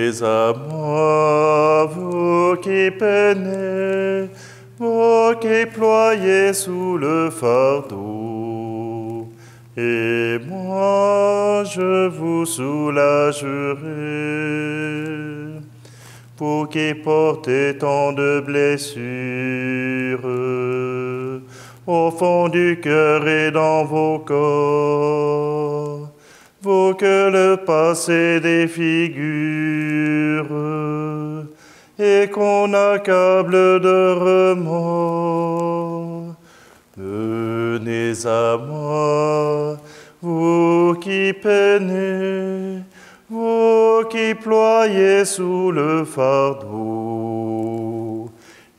Venez à moi, vous qui peinez, vous qui ployez sous le fardeau, et moi je vous soulagerai. Vous qui portez tant de blessures au fond du cœur et dans vos corps, vous que le passé défigure et qu'on accable de remords. Venez à moi, vous qui peinez, vous qui ployez sous le fardeau,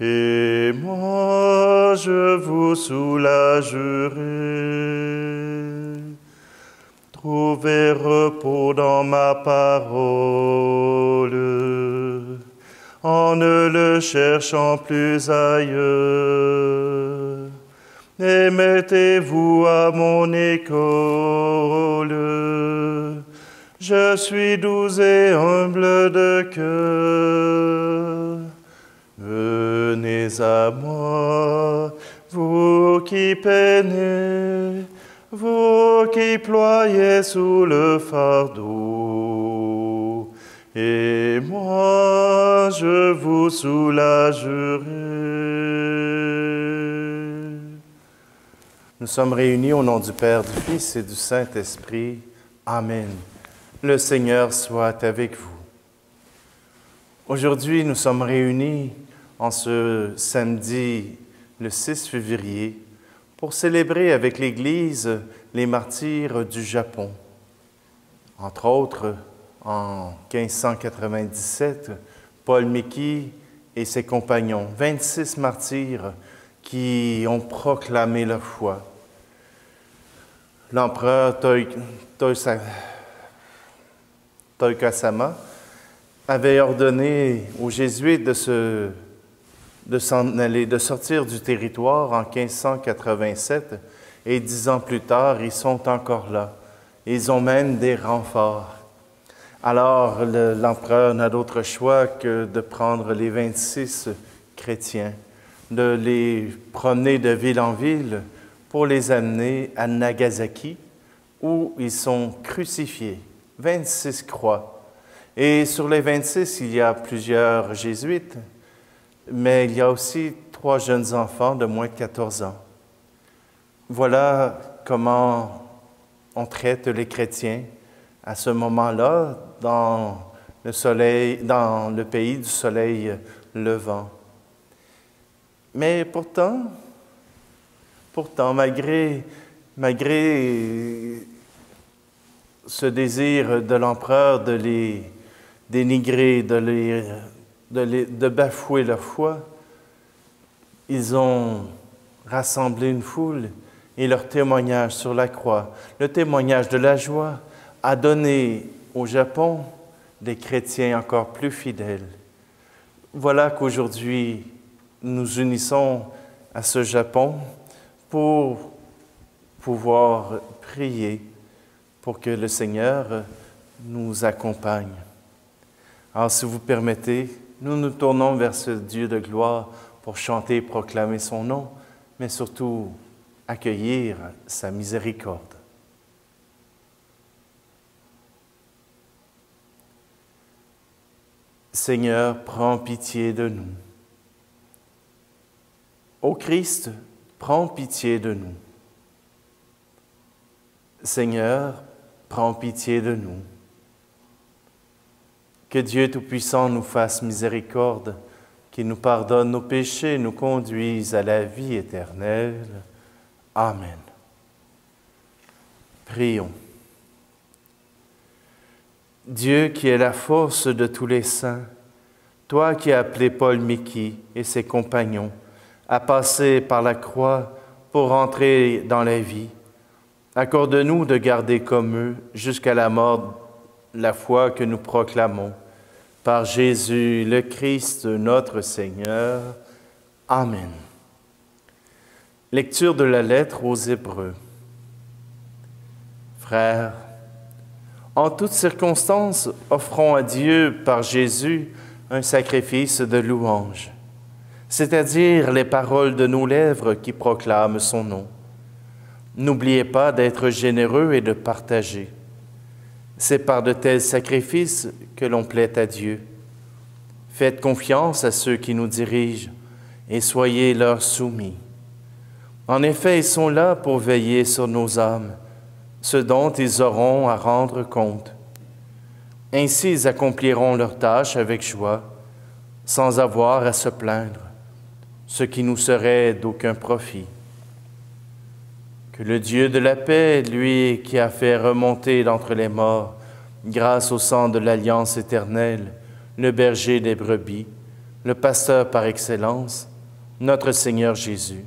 et moi je vous soulagerai. Trouvez repos dans ma parole, en ne le cherchant plus ailleurs. Et mettez-vous à mon école. Je suis doux et humble de cœur. Venez à moi, vous qui peinez, vous qui ployez sous le fardeau, et moi je vous soulagerai. Nous sommes réunis au nom du Père, du Fils et du Saint-Esprit. Amen. Le Seigneur soit avec vous. Aujourd'hui, nous sommes réunis en ce samedi, le 6 février, pour célébrer avec l'Église les martyrs du Japon. Entre autres, en 1597, Paul Miki et ses compagnons, 26 martyrs qui ont proclamé la foi. L'empereur Toikasama avait ordonné aux Jésuites de s'en aller, de sortir du territoire en 1587, et 10 ans plus tard, ils sont encore là. Ils ont même des renforts. Alors, l'empereur n'a d'autre choix que de prendre les 26 chrétiens, de les promener de ville en ville pour les amener à Nagasaki, où ils sont crucifiés. 26 croix. Et sur les 26, il y a plusieurs jésuites, mais il y a aussi 3 jeunes enfants de moins de 14 ans. Voilà comment on traite les chrétiens à ce moment-là dans le pays du soleil levant. Mais pourtant, malgré ce désir de l'empereur de les dénigrer, de bafouer leur foi, ils ont rassemblé une foule et leur témoignage sur la croix, le témoignage de la joie, a donné au Japon des chrétiens encore plus fidèles. Voilà qu'aujourd'hui, nous unissons à ce Japon pour pouvoir prier pour que le Seigneur nous accompagne. Alors, si vous permettez, nous nous tournons vers ce Dieu de gloire pour chanter et proclamer son nom, mais surtout accueillir sa miséricorde. Seigneur, prends pitié de nous. Ô Christ, prends pitié de nous. Seigneur, prends pitié de nous. Que Dieu Tout-Puissant nous fasse miséricorde, qu'il nous pardonne nos péchés, nous conduise à la vie éternelle. Amen. Prions. Dieu qui est la force de tous les saints, toi qui as appelé Paul Miki et ses compagnons à passer par la croix pour entrer dans la vie, accorde-nous de garder comme eux jusqu'à la mort la foi que nous proclamons. Par Jésus le Christ, notre Seigneur. Amen. Lecture de la lettre aux Hébreux. Frères, En toutes circonstances, offrons à Dieu par Jésus un sacrifice de louange, c'est-à-dire les paroles de nos lèvres qui proclament son nom. N'oubliez pas d'être généreux et de partager. C'est par de tels sacrifices que l'on plaît à Dieu. Faites confiance à ceux qui nous dirigent et soyez leur soumis. En effet, ils sont là pour veiller sur nos âmes, ce dont ils auront à rendre compte. Ainsi, ils accompliront leur tâche avec joie, sans avoir à se plaindre, ce qui nous serait d'aucun profit. Que le Dieu de la paix, lui qui a fait remonter d'entre les morts, grâce au sang de l'alliance éternelle, le berger des brebis, le pasteur par excellence, notre Seigneur Jésus,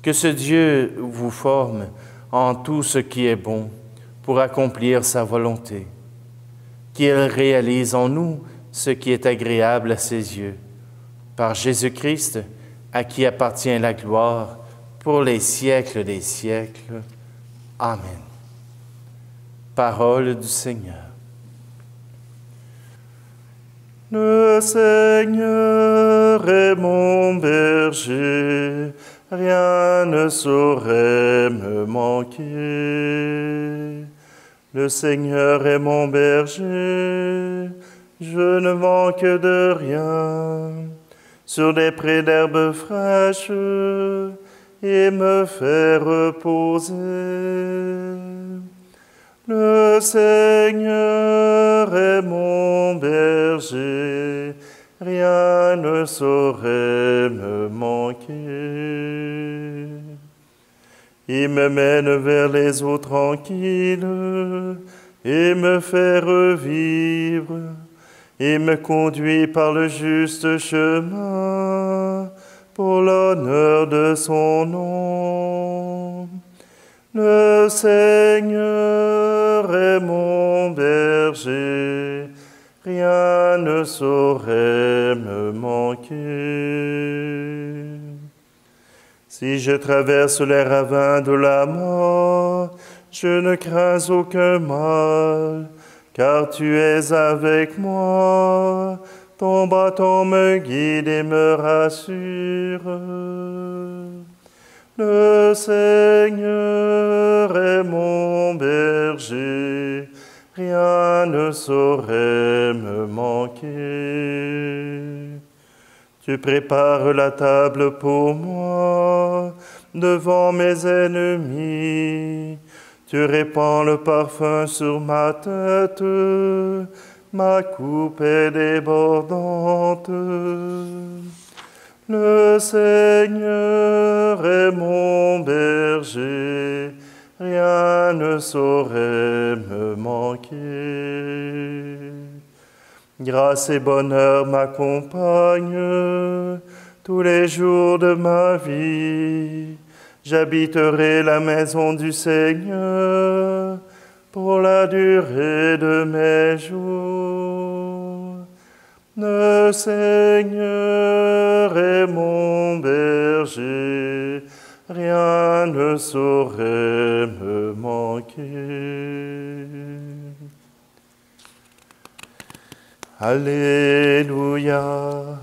que ce Dieu vous forme en tout ce qui est bon pour accomplir sa volonté, qu'il réalise en nous ce qui est agréable à ses yeux, par Jésus-Christ, à qui appartient la gloire pour les siècles des siècles. Amen. Parole du Seigneur. Le Seigneur est mon berger, rien ne saurait me manquer. Le Seigneur est mon berger, je ne manque de rien. Sur des prés d'herbes fraîches, il me fait reposer. Le Seigneur est mon berger, rien ne saurait me manquer. Il me mène vers les eaux tranquilles et me fait revivre. Il me conduit par le juste chemin pour l'honneur de son nom. Le Seigneur est mon berger, rien ne saurait me manquer. Si je traverse les ravins de la mort, je ne crains aucun mal, car tu es avec moi, ton bâton me guide et me rassure. Le Seigneur est mon berger, rien ne saurait me manquer. Tu prépares la table pour moi, devant mes ennemis. Tu répands le parfum sur ma tête, ma coupe est débordante. Le Seigneur est mon berger, rien ne saurait me manquer. Grâce et bonheur m'accompagnent tous les jours de ma vie. J'habiterai la maison du Seigneur pour la durée de mes jours. Le Seigneur est mon berger, rien ne saurait me manquer. Alléluia,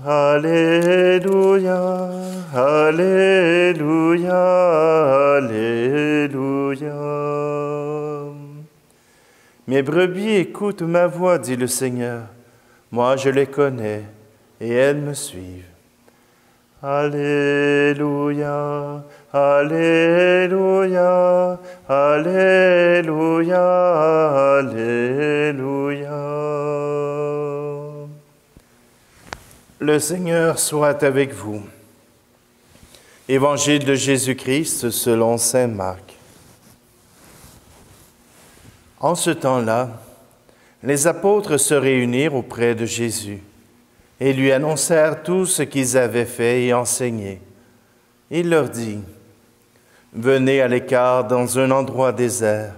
Alléluia, Alléluia, Alléluia. Mes brebis écoutent ma voix, dit le Seigneur. Moi, je les connais et elles me suivent. Alléluia, Alléluia, Alléluia, Alléluia. Le Seigneur soit avec vous. Évangile de Jésus-Christ selon saint Marc. En ce temps-là, les apôtres se réunirent auprès de Jésus et lui annoncèrent tout ce qu'ils avaient fait et enseigné. Il leur dit, « Venez à l'écart dans un endroit désert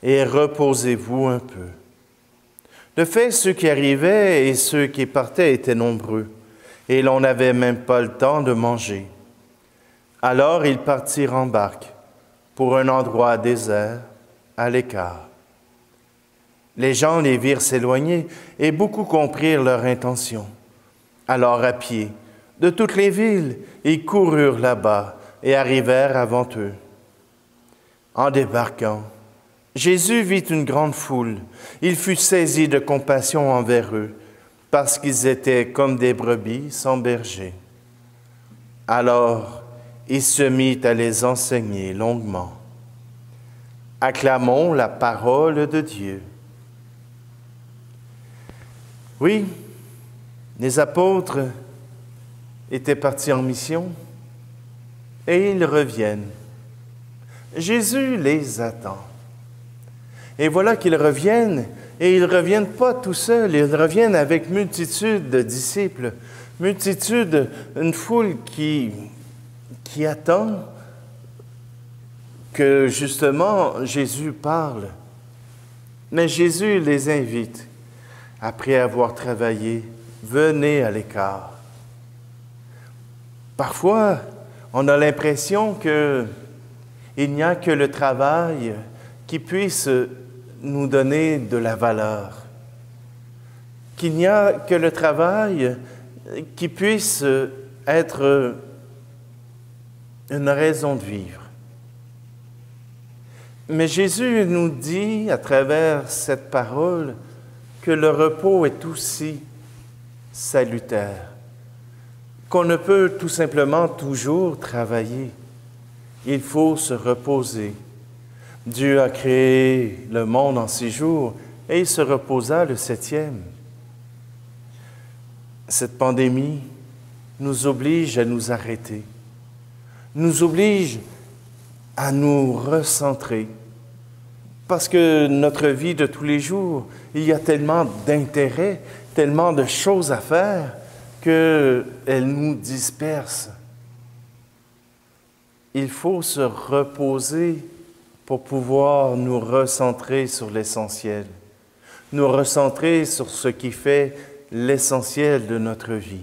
et reposez-vous un peu. » De fait, ceux qui arrivaient et ceux qui partaient étaient nombreux, et l'on n'avait même pas le temps de manger. Alors ils partirent en barque pour un endroit désert, à l'écart. Les gens les virent s'éloigner et beaucoup comprirent leur intention. Alors à pied, de toutes les villes, ils coururent là-bas et arrivèrent avant eux. En débarquant, Jésus vit une grande foule. Il fut saisi de compassion envers eux, parce qu'ils étaient comme des brebis sans berger. Alors, il se mit à les enseigner longuement. Acclamons la parole de Dieu. Oui, les apôtres étaient partis en mission et ils reviennent. Jésus les attend. Et voilà qu'ils reviennent, et ils ne reviennent pas tout seuls, ils reviennent avec multitude de disciples, une foule qui attend que justement Jésus parle. Mais Jésus les invite, après avoir travaillé, venez à l'écart. Parfois, on a l'impression qu'il n'y a que le travail qui puisse nous donner de la valeur, qu'il n'y a que le travail qui puisse être une raison de vivre. Mais Jésus nous dit à travers cette parole que le repos est aussi salutaire, qu'on ne peut tout simplement toujours travailler. Il faut se reposer. Dieu a créé le monde en 6 jours et il se reposa le 7e. Cette pandémie nous oblige à nous arrêter, nous oblige à nous recentrer. Parce que notre vie de tous les jours, il y a tellement d'intérêts, tellement de choses à faire qu'elle nous disperse. Il faut se reposer pour pouvoir nous recentrer sur l'essentiel, nous recentrer sur ce qui fait l'essentiel de notre vie.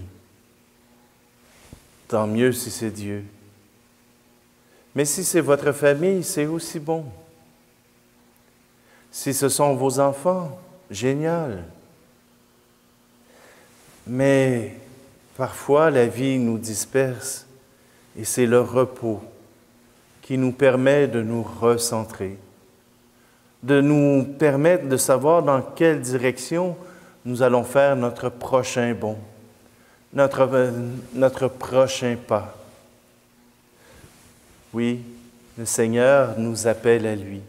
Tant mieux si c'est Dieu. Mais si c'est votre famille, c'est aussi bon. Si ce sont vos enfants, génial. Mais parfois, la vie nous disperse et c'est le repos qui nous permet de nous recentrer, de nous permettre de savoir dans quelle direction nous allons faire notre prochain bond, notre prochain pas. Oui, le Seigneur nous appelle à lui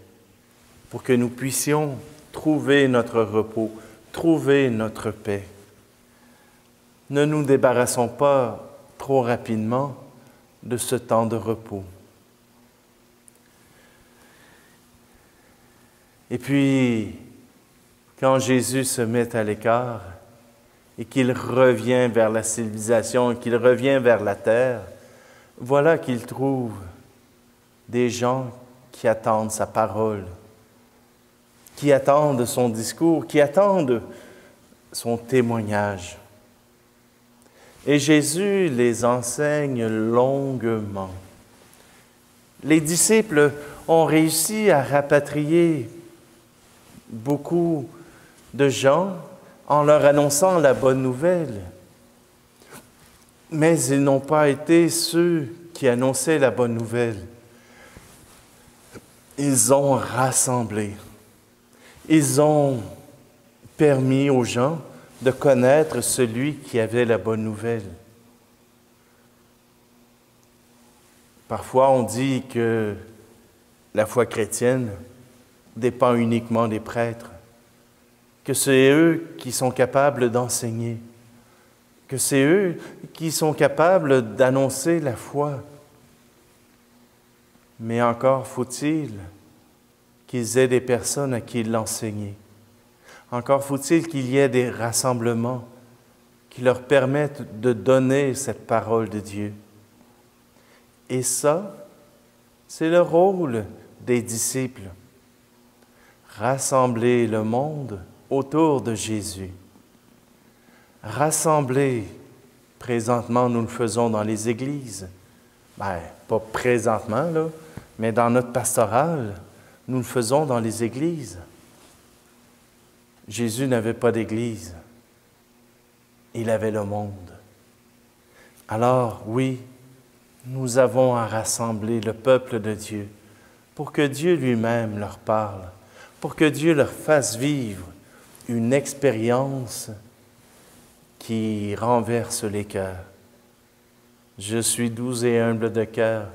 pour que nous puissions trouver notre repos, trouver notre paix. Ne nous débarrassons pas trop rapidement de ce temps de repos. Et puis, quand Jésus se met à l'écart et qu'il revient vers la civilisation, qu'il revient vers la terre, voilà qu'il trouve des gens qui attendent sa parole, qui attendent son discours, qui attendent son témoignage. Et Jésus les enseigne longuement. Les disciples ont réussi à rapatrier beaucoup de gens en leur annonçant la bonne nouvelle. Mais ils n'ont pas été ceux qui annonçaient la bonne nouvelle. Ils ont rassemblé. Ils ont permis aux gens de connaître celui qui avait la bonne nouvelle. Parfois, on dit que la foi chrétienne dépend uniquement des prêtres, que c'est eux qui sont capables d'enseigner, que c'est eux qui sont capables d'annoncer la foi. Mais encore faut-il qu'ils aient des personnes à qui l'enseigner. Encore faut-il qu'il y ait des rassemblements qui leur permettent de donner cette parole de Dieu. Et ça, c'est le rôle des disciples. Rassembler le monde autour de Jésus. Rassembler, présentement, nous le faisons dans les églises. Pas présentement, là, mais dans notre pastoral, nous le faisons dans les églises. Jésus n'avait pas d'Église. Il avait le monde. Alors, oui, nous avons à rassembler le peuple de Dieu pour que Dieu lui-même leur parle, pour que Dieu leur fasse vivre une expérience qui renverse les cœurs. Je suis doux et humble de cœur,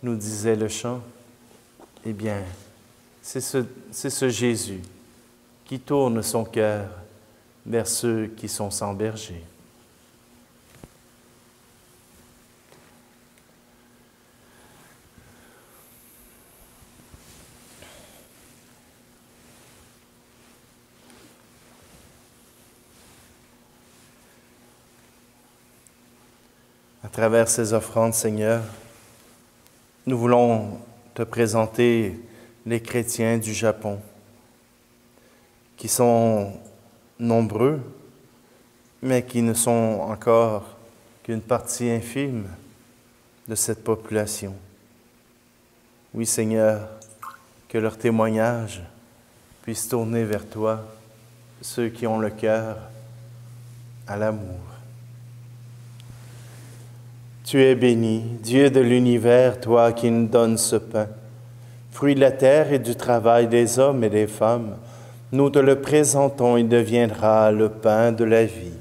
nous disait le chant. Eh bien, c'est ce Jésus qui tourne son cœur vers ceux qui sont sans berger. À travers ces offrandes, Seigneur, nous voulons te présenter les chrétiens du Japon, qui sont nombreux, mais qui ne sont encore qu'une partie infime de cette population. Oui, Seigneur, que leur témoignage puisse tourner vers toi, ceux qui ont le cœur à l'amour. Tu es béni, Dieu de l'univers, toi qui nous donnes ce pain, fruit de la terre et du travail des hommes et des femmes. Nous te le présentons, il deviendra le pain de la vie.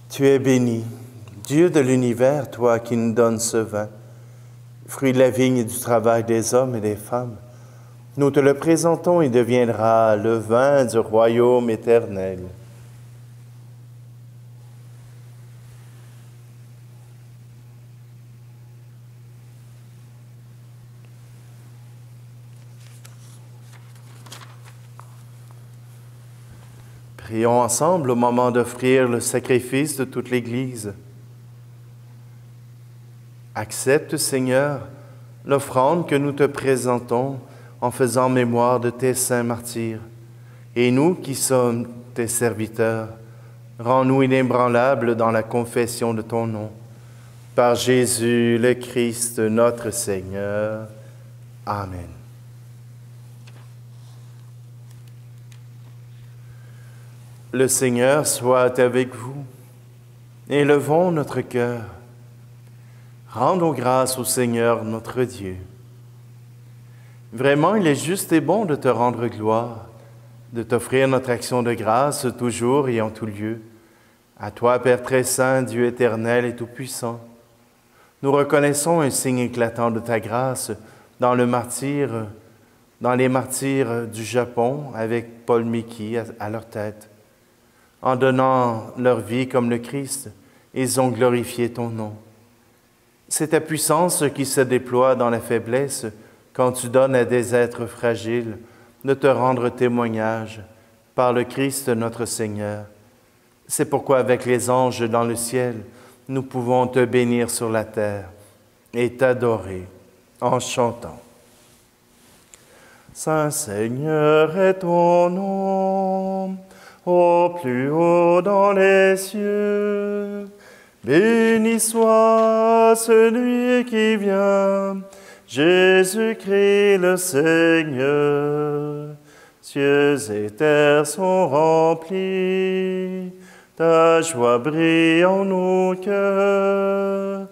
Tu es béni, Dieu de l'univers, toi qui nous donnes ce vin, fruit de la vigne et du travail des hommes et des femmes. Nous te le présentons, il deviendra le vin du royaume éternel. Prions ensemble au moment d'offrir le sacrifice de toute l'Église. Accepte, Seigneur, l'offrande que nous te présentons en faisant mémoire de tes saints martyrs. Et nous qui sommes tes serviteurs, rends-nous inébranlables dans la confession de ton nom. Par Jésus le Christ, notre Seigneur. Amen. Le Seigneur soit avec vous. Élevons notre cœur. Rendons grâce au Seigneur notre Dieu. Vraiment, il est juste et bon de te rendre gloire, de t'offrir notre action de grâce toujours et en tout lieu. À toi, Père très saint, Dieu éternel et tout-puissant, nous reconnaissons un signe éclatant de ta grâce dans les martyrs du Japon avec Paul Miki à leur tête. En donnant leur vie comme le Christ, ils ont glorifié ton nom. C'est ta puissance qui se déploie dans la faiblesse quand tu donnes à des êtres fragiles de te rendre témoignage par le Christ notre Seigneur. C'est pourquoi avec les anges dans le ciel, nous pouvons te bénir sur la terre et t'adorer en chantant. Saint Seigneur est ton nom, au plus haut dans les cieux. Béni soit celui qui vient, Jésus-Christ le Seigneur. Cieux et terre sont remplis, ta joie brille en nos cœurs.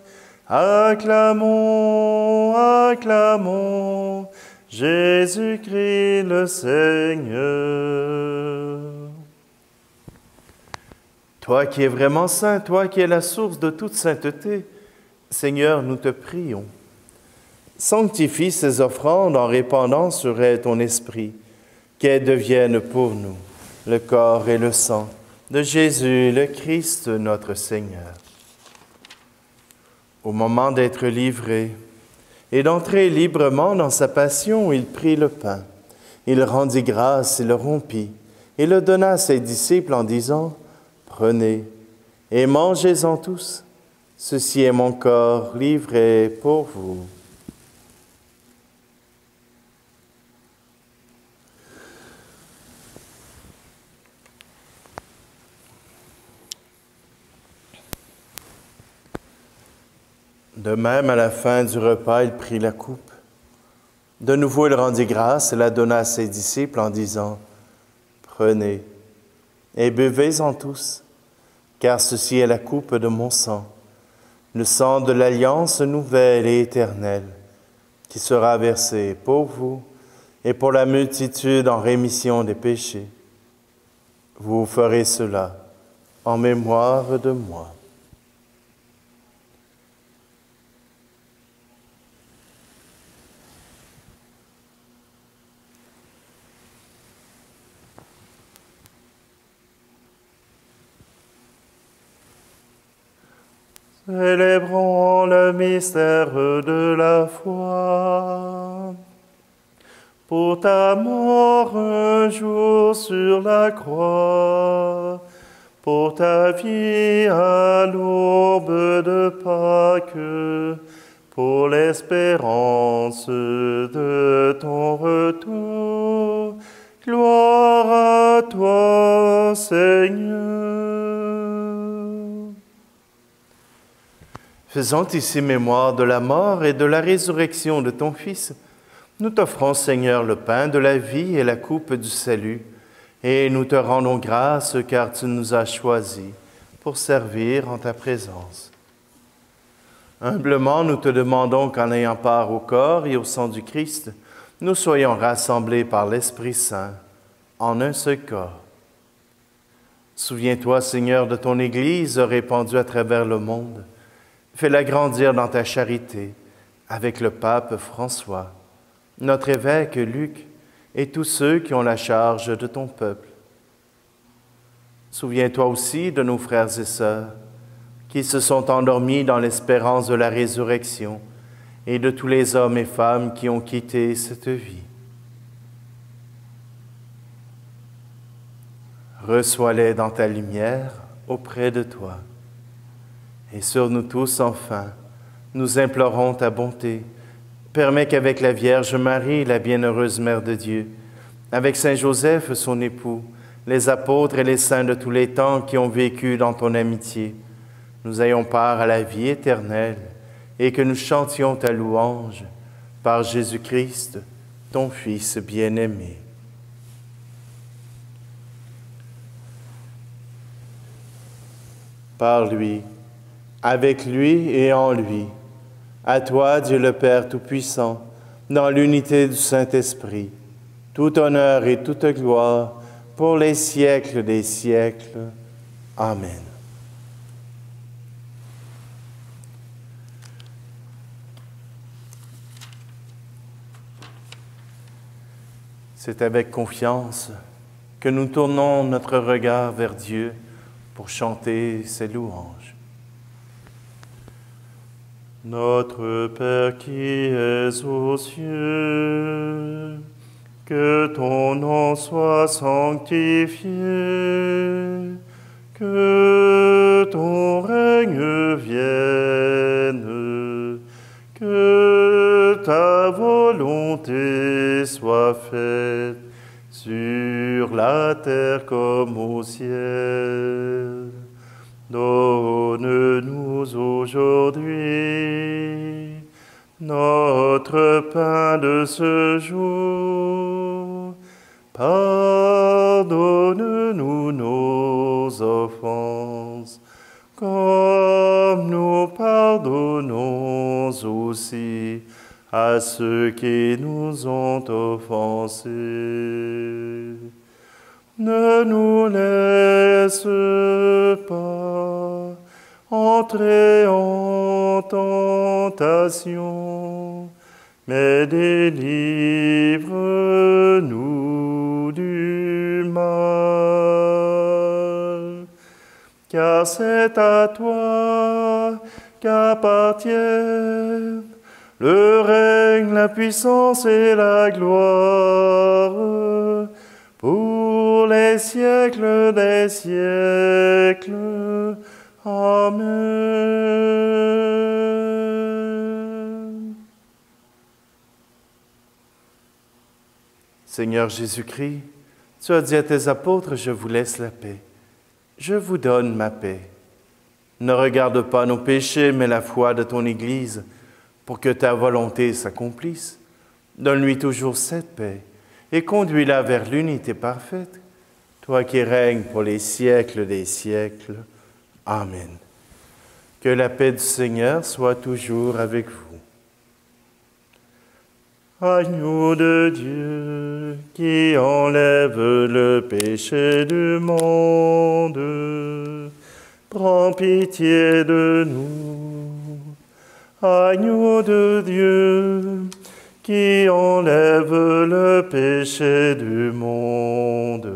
Acclamons, acclamons, Jésus-Christ le Seigneur. Toi qui es vraiment saint, toi qui es la source de toute sainteté, Seigneur, nous te prions. Sanctifie ces offrandes en répandant sur elles ton esprit, qu'elles deviennent pour nous le corps et le sang de Jésus le Christ notre Seigneur. Au moment d'être livré et d'entrer librement dans sa passion, il prit le pain. Il rendit grâce et le rompit, et le donna à ses disciples en disant: Prenez et mangez-en tous. Ceci est mon corps livré pour vous. De même, à la fin du repas, il prit la coupe. De nouveau, il rendit grâce et la donna à ses disciples en disant, « Prenez et buvez-en tous, car ceci est la coupe de mon sang, le sang de l'alliance nouvelle et éternelle, qui sera versé pour vous et pour la multitude en rémission des péchés. Vous ferez cela en mémoire de moi. » Célébrons le mystère de la foi. Pour ta mort un jour sur la croix, pour ta vie à l'aube de Pâques, pour l'espérance de ton retour, gloire à toi, Seigneur. Faisant ici mémoire de la mort et de la résurrection de ton Fils, nous t'offrons, Seigneur, le pain de la vie et la coupe du salut, et nous te rendons grâce car tu nous as choisis pour servir en ta présence. Humblement, nous te demandons qu'en ayant part au corps et au sang du Christ, nous soyons rassemblés par l'Esprit Saint en un seul corps. Souviens-toi, Seigneur, de ton Église répandue à travers le monde. Fais-la grandir dans ta charité avec le pape François, notre évêque Luc et tous ceux qui ont la charge de ton peuple. Souviens-toi aussi de nos frères et sœurs qui se sont endormis dans l'espérance de la résurrection et de tous les hommes et femmes qui ont quitté cette vie. Reçois-les dans ta lumière auprès de toi. Et sur nous tous, enfin, nous implorons ta bonté. Permets qu'avec la Vierge Marie, la bienheureuse Mère de Dieu, avec Saint Joseph, son époux, les apôtres et les saints de tous les temps qui ont vécu dans ton amitié, nous ayons part à la vie éternelle et que nous chantions ta louange par Jésus-Christ, ton Fils bien-aimé. Par lui, avec lui et en lui, à toi, Dieu le Père Tout-Puissant, dans l'unité du Saint-Esprit, tout honneur et toute gloire pour les siècles des siècles. Amen. C'est avec confiance que nous tournons notre regard vers Dieu pour chanter ses louanges. Notre Père qui es aux cieux, que ton nom soit sanctifié, que ton règne vienne, que ta volonté soit faite sur la terre comme au ciel. Donne-nous aujourd'hui notre pain de ce jour. Pardonne-nous nos offenses, comme nous pardonnons aussi à ceux qui nous ont offensés. Ne nous laisse pas entrer en tentation, mais délivre-nous du mal. Car c'est à toi qu'appartiennent le règne, la puissance et la gloire, pour les siècles des siècles. Amen. Seigneur Jésus-Christ, tu as dit à tes apôtres, je vous laisse la paix. Je vous donne ma paix. Ne regarde pas nos péchés, mais la foi de ton Église, pour que ta volonté s'accomplisse. Donne-lui toujours cette paix et conduis-la vers l'unité parfaite, toi qui règnes pour les siècles des siècles. Amen. Que la paix du Seigneur soit toujours avec vous. Agneau de Dieu, qui enlève le péché du monde, prends pitié de nous. Agneau de Dieu, qui enlève le péché du monde,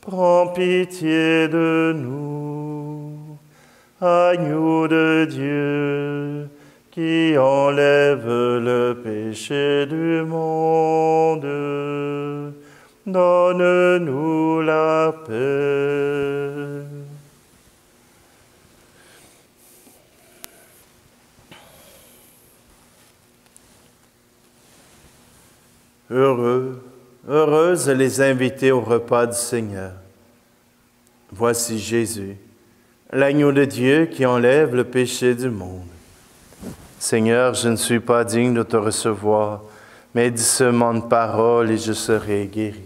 prends pitié de nous. Agneau de Dieu, qui enlève le péché du monde, donne-nous la paix. Heureuses les invités au repas du Seigneur. Voici Jésus, l'agneau de Dieu qui enlève le péché du monde. Seigneur, je ne suis pas digne de te recevoir, mais dis seulement une parole et je serai guéri.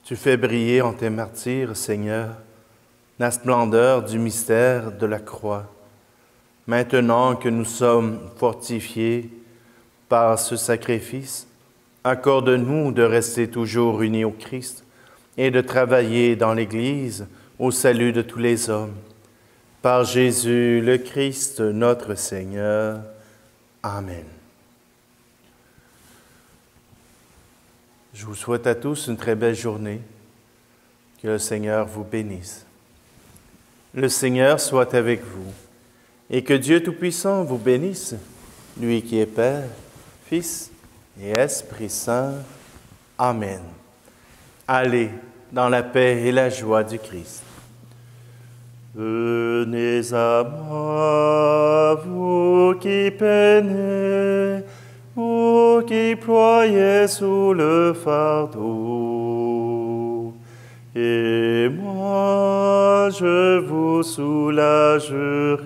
Tu fais briller en tes martyrs, Seigneur, la splendeur du mystère de la croix. Maintenant que nous sommes fortifiés par ce sacrifice, accorde-nous de rester toujours unis au Christ et de travailler dans l'Église au salut de tous les hommes. Par Jésus le Christ, notre Seigneur. Amen. Je vous souhaite à tous une très belle journée. Que le Seigneur vous bénisse. Le Seigneur soit avec vous et que Dieu Tout-Puissant vous bénisse, lui qui est Père, Fils et Esprit Saint. Amen. Allez dans la paix et la joie du Christ. Venez à moi, vous qui peinez, vous qui ployez sous le fardeau, et moi je vous soulagerai.